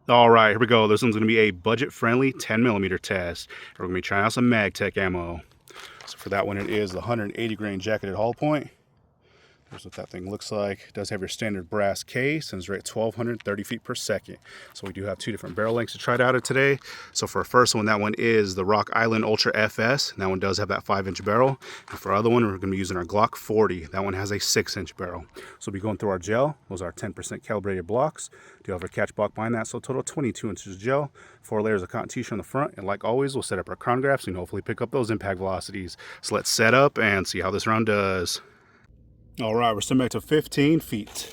All right, here we go. This one's going to be a budget-friendly 10mm test. We're going to be trying out some Magtech ammo. So for that one, it is the 180 grain jacketed hollow point. Here's what that thing looks like. It does have your standard brass case and is rated 1,230 feet per second. So we do have two different barrel lengths to try it out of today. So for our first one, that one is the Rock Island Ultra FS. And that one does have that 5-inch barrel. And for our other one, we're going to be using our Glock 40. That one has a 6-inch barrel. So we'll be going through our gel. Those are 10% calibrated blocks. Do have our catch block behind that, so a total of 22 inches of gel, 4 layers of cotton t-shirt on the front, and like always, we'll set up our chron graphs and hopefully pick up those impact velocities. So let's set up and see how this round does. All right, we're setting back to 15 feet.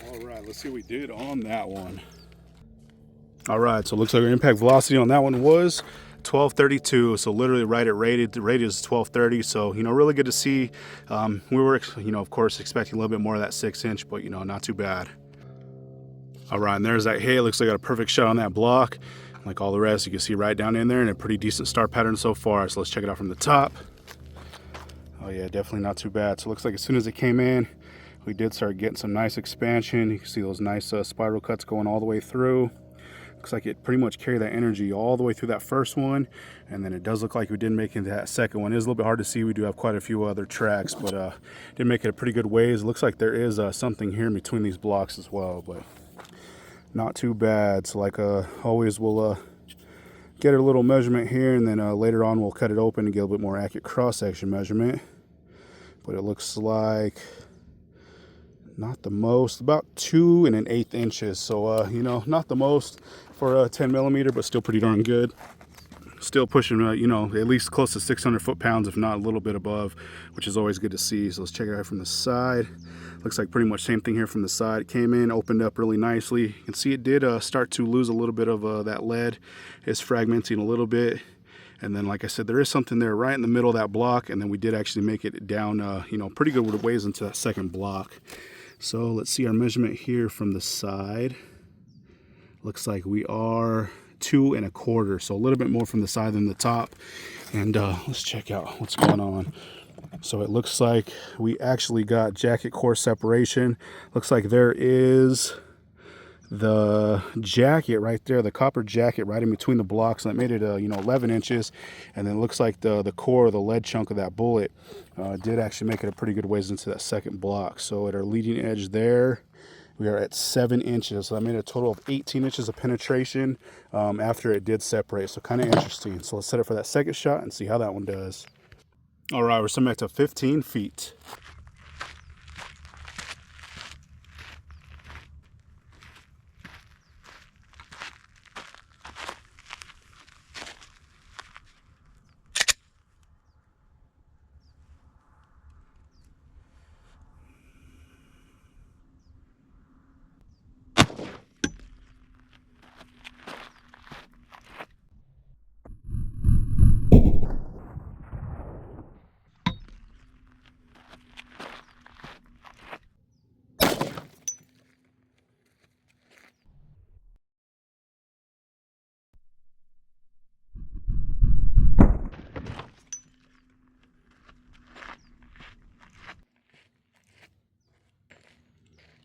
All right, let's see what we did on that one. All right, so it looks like our impact velocity on that one was 1232, so literally right at rated. The rated is 1230, so really good to see. We were of course expecting a little bit more of that 6-inch, but not too bad. All right, and there's that hit. Looks like I got a perfect shot on that block. Like all the rest, you can see right down in there, and a pretty decent star pattern so far. So let's check it out from the top. Oh yeah, definitely not too bad. So it looks like as soon as it came in, we did start getting some nice expansion. You can see those nice spiral cuts going all the way through. Looks like it pretty much carried that energy all the way through that first one, and then it does look like we did make it into that second one. It is a little bit hard to see. We do have quite a few other tracks, but did make it a pretty good ways. It looks like there is something here in between these blocks as well, but not too bad. So like always, we'll get a little measurement here, and then later on we'll cut it open and get a little bit more accurate cross-section measurement. But it looks like not the most, about 2 1/8 inches. So not the most for a 10mm, but still pretty darn good. Still pushing at least close to 600 foot-pounds, if not a little bit above, which is always good to see. So let's check it out from the side. Looks like pretty much same thing here from the side. It came in, opened up really nicely. You can see it did start to lose a little bit of that lead. It's fragmenting a little bit. And then, like I said, there is something there right in the middle of that block, and then we did actually make it down pretty good ways into that second block. So let's see our measurement here from the side. Looks like we are 2 1/4, so a little bit more from the side than the top. And let's check out what's going on. So it looks like we actually got jacket core separation. Looks like there is the jacket right there, the copper jacket right in between the blocks, and that made it 11 inches. And then it looks like the core, the lead chunk of that bullet did actually make it a pretty good ways into that second block. So at our leading edge there, we are at 7 inches. So that made a total of 18 inches of penetration after it did separate. So kind of interesting. So let's set it for that second shot and see how that one does. All right, we're setting back to 15 feet.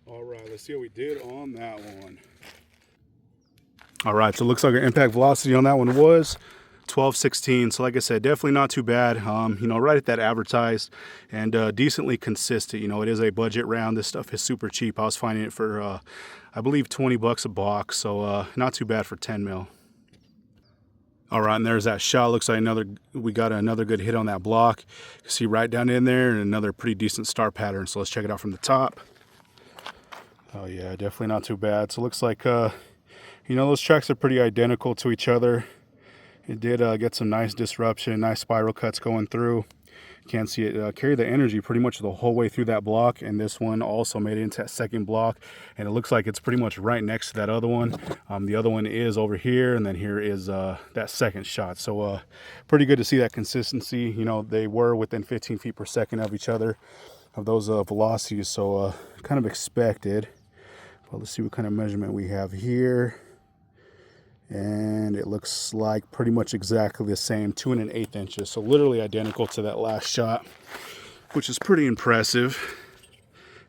All right, let's see what we did on that one. All right, so it looks like our impact velocity on that one was 1216. So like I said, definitely not too bad. Right at that advertised, and decently consistent. It is a budget round. This stuff is super cheap. I was finding it for I believe 20 bucks a box, so not too bad for 10 mil. All right, and there's that shot. Looks like we got another good hit on that block. You can see right down in there, and another pretty decent star pattern. So let's check it out from the top. Oh yeah, definitely not too bad. So it looks like, you know, those tracks are pretty identical to each other. It did get some nice disruption, nice spiral cuts going through. Can't see it carry the energy pretty much the whole way through that block, and this one also made it into that second block, and it looks like it's pretty much right next to that other one. The other one is over here, and then here is that second shot. So pretty good to see that consistency. You know, they were within 15 feet per second of each other, of those velocities, so kind of expected. But let's see what kind of measurement we have here. And it looks like pretty much exactly the same, 2 1/8 inches. So literally identical to that last shot, which is pretty impressive.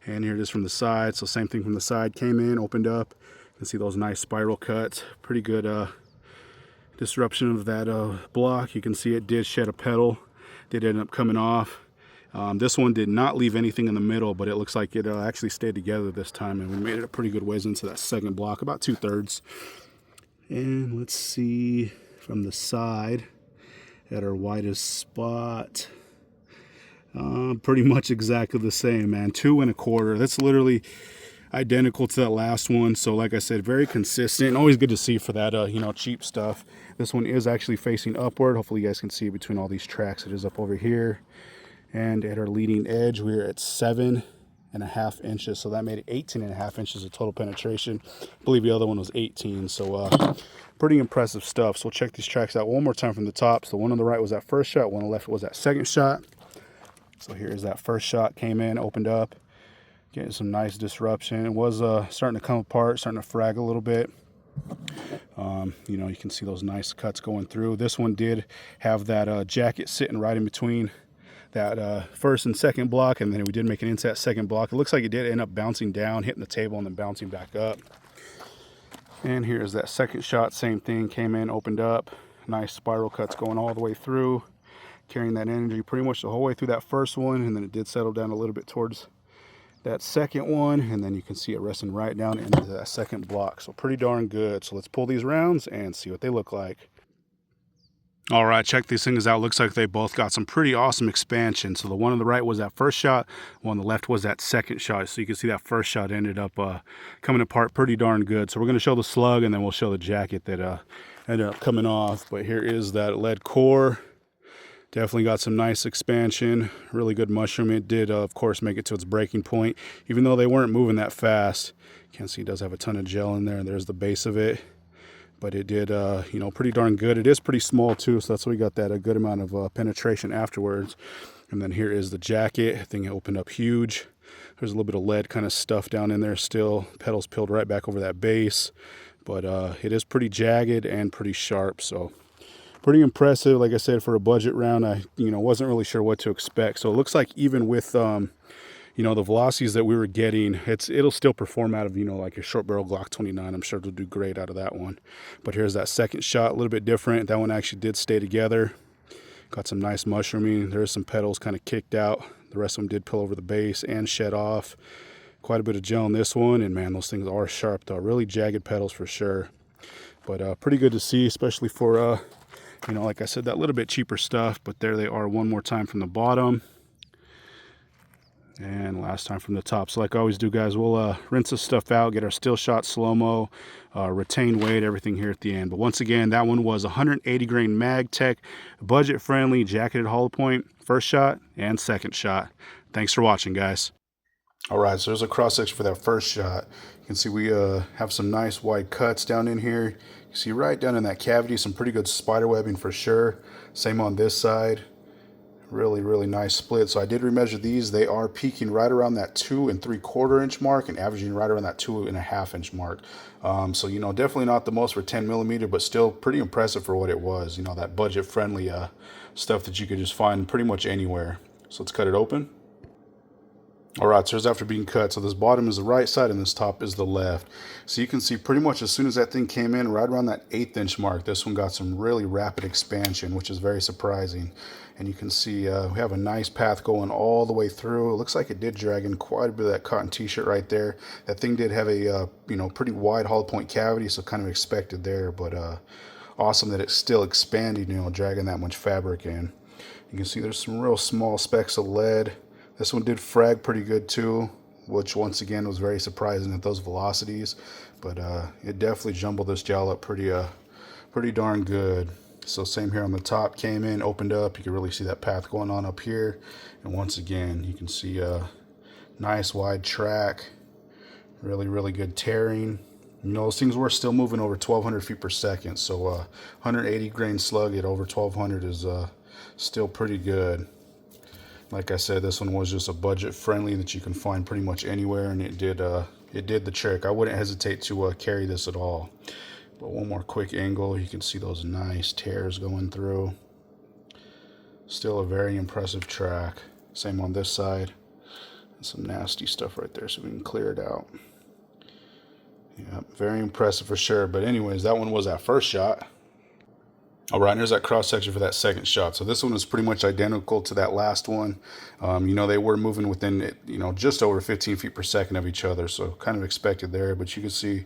And here it is from the side. So same thing from the side, came in, opened up. You can see those nice spiral cuts. Pretty good disruption of that block. You can see it did shed a petal, did end up coming off. This one did not leave anything in the middle, but it looks like it actually stayed together this time, and we made it a pretty good ways into that second block, about 2/3. And let's see from the side at our widest spot. Pretty much exactly the same, man. 2 1/4. That's literally identical to that last one. So like I said, very consistent. Always good to see for that, you know, cheap stuff. This one is actually facing upward. Hopefully you guys can see between all these tracks. It is up over here. And at our leading edge, we're at 7.5 inches, so that made it 18.5 inches of total penetration. I believe the other one was 18, so pretty impressive stuff. So we'll check these tracks out one more time from the top. So one on the right was that first shot, one on the left was that second shot. So here's that first shot, came in, opened up, getting some nice disruption. It was starting to come apart, starting to frag a little bit. You know, you can see those nice cuts going through. This one did have that jacket sitting right in between that first and second block, and then we did make it into that second block. It looks like it did end up bouncing down, hitting the table, and then bouncing back up. And here's that second shot, same thing, came in, opened up, nice spiral cuts going all the way through, carrying that energy pretty much the whole way through that first one, and then it did settle down a little bit towards that second one, and then you can see it resting right down into that second block. So pretty darn good. So let's pull these rounds and see what they look like. All right, check these things out. Looks like they both got some pretty awesome expansion. So the one on the right was that first shot, one on the left was that second shot. So you can see that first shot ended up coming apart pretty darn good. So we're going to show the slug, and then we'll show the jacket that ended up coming off. But here is that lead core. Definitely got some nice expansion, really good mushroom. It did, of course, make it to its breaking point, even though they weren't moving that fast. You can see it does have a ton of gel in there, and there's the base of it. But it did, you know, pretty darn good. It is pretty small too, so that's why we got that a good amount of penetration afterwards. And then here is the jacket. I think it opened up huge. There's a little bit of lead kind of stuff down in there still. Petals peeled right back over that base, but it is pretty jagged and pretty sharp. So pretty impressive. Like I said, for a budget round, I wasn't really sure what to expect. So it looks like even with you know, the velocities that we were getting, it'll still perform out of, you know, like a short barrel Glock 29. I'm sure it'll do great out of that one. But here's that second shot, a little bit different. That one actually did stay together. Got some nice mushrooming. There's some petals kind of kicked out. The rest of them did peel over the base and shed off. Quite a bit of gel in this one, and man, those things are sharp though. Really jagged petals for sure. But pretty good to see, especially for you know, like I said, that little bit cheaper stuff. But there they are one more time from the bottom. And last time from the top. So like I always do, guys, we'll rinse this stuff out, get our still shot, slow-mo, retain weight, everything here at the end. But once again, that one was 180 grain Magtech, budget-friendly, jacketed hollow point, first shot and second shot. Thanks for watching, guys. All right, so there's a cross-section for that first shot. You can see we have some nice wide cuts down in here. You see right down in that cavity, some pretty good spider webbing for sure. Same on this side. Really, really nice split. So I did remeasure these. They are peaking right around that 2 3/4 inch mark and averaging right around that 2.5 inch mark. So, you know, definitely not the most for 10mm, but still pretty impressive for what it was. You know, that budget-friendly stuff that you could just find pretty much anywhere. So let's cut it open. All right, so here's after being cut. So this bottom is the right side and this top is the left. So you can see pretty much as soon as that thing came in, right around that 1/8 inch mark, this one got some really rapid expansion, which is very surprising. And you can see we have a nice path going all the way through. It looks like it did drag in quite a bit of that cotton t-shirt right there. That thing did have a you know, pretty wide hollow point cavity, so kind of expected there. But awesome that it's still expanding, you know, dragging that much fabric in. You can see there's some real small specks of lead. This one did frag pretty good too. which once again was very surprising at those velocities. But it definitely jumbled this gel up pretty darn good. So same here on the top, came in, opened up. You can really see that path going on up here. And once again, you can see a nice wide track, really good tearing. You know, those things were still moving over 1,200 feet per second. So 180 grain slug at over 1,200 is still pretty good. Like I said, this one was just a budget friendly that you can find pretty much anywhere, and it did the trick. I wouldn't hesitate to carry this at all. But one more quick angle, you can see those nice tears going through. Still a very impressive track. Same on this side. And some nasty stuff right there, so we can clear it out. Yeah, very impressive for sure. But anyways, that one was that first shot. All right, here's that cross section for that second shot. So this one is pretty much identical to that last one. You know, they were moving within, you know, just over 15 feet per second of each other. So kind of expected there, but you can see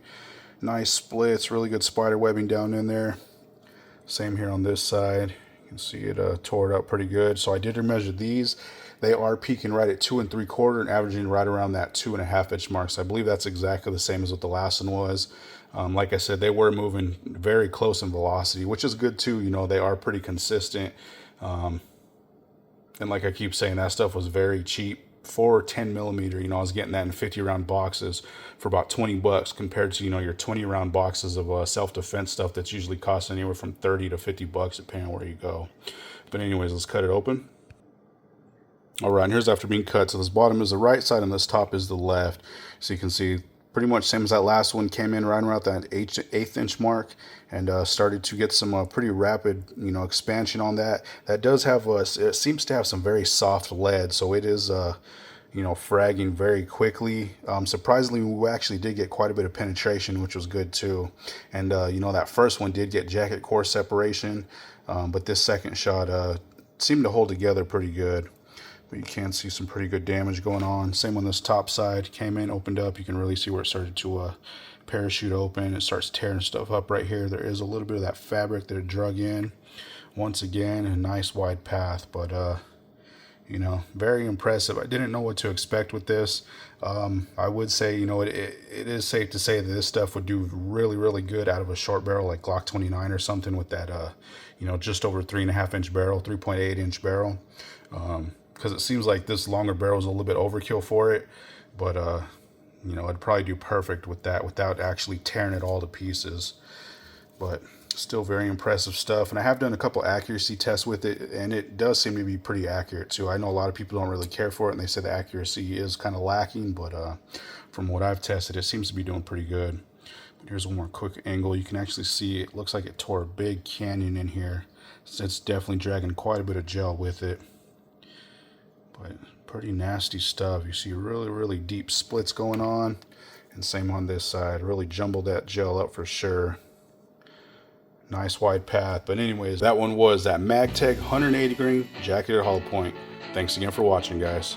nice splits, really good spider webbing down in there. Same here on this side. You can see it tore it up pretty good. So I did measure these. They are peaking right at 2 3/4 and averaging right around that 2.5 inch mark. So I believe that's exactly the same as what the last one was. Like I said, they were moving very close in velocity, which is good too. You know, they are pretty consistent. And like I keep saying, that stuff was very cheap for 10mm. You know, I was getting that in 50 round boxes for about 20 bucks compared to, you know, your 20 round boxes of self-defense stuff that's usually cost anywhere from 30 to 50 bucks depending on where you go. But anyways, let's cut it open. All right, and here's after being cut. So this bottom is the right side and this top is the left. So you can see pretty much same as that last one, came in right around that 1/8 inch mark and started to get some pretty rapid, you know, expansion on that. That does have it seems to have some very soft lead, so it is you know, fragging very quickly. Surprisingly, we actually did get quite a bit of penetration, which was good too. And you know, that first one did get jacket core separation, but this second shot seemed to hold together pretty good. But you can see some pretty good damage going on. Same on this top side. Came in, opened up. You can really see where it started to parachute open. It starts tearing stuff up right here. There is a little bit of that fabric that it drug in. Once again, a nice wide path. But, you know, very impressive. I didn't know what to expect with this. I would say, you know, it is safe to say that this stuff would do really good out of a short barrel like Glock 29 or something with that, you know, just over 3.5 inch barrel, 3.8 inch barrel. Because it seems like this longer barrel is a little bit overkill for it, but you know, it'd probably do perfect with that without actually tearing it all to pieces. But still very impressive stuff, and I have done a couple accuracy tests with it, and it does seem to be pretty accurate too. I know a lot of people don't really care for it, and they say the accuracy is kind of lacking, but from what I've tested, it seems to be doing pretty good. But here's one more quick angle. You can actually see it looks like it tore a big canyon in here, so it's definitely dragging quite a bit of gel with it. But pretty nasty stuff. You see really deep splits going on. And same on this side. Really jumbled that gel up for sure. Nice wide path. But anyways, that one was that Magtech 180 grain jacketed hollow point. Thanks again for watching, guys.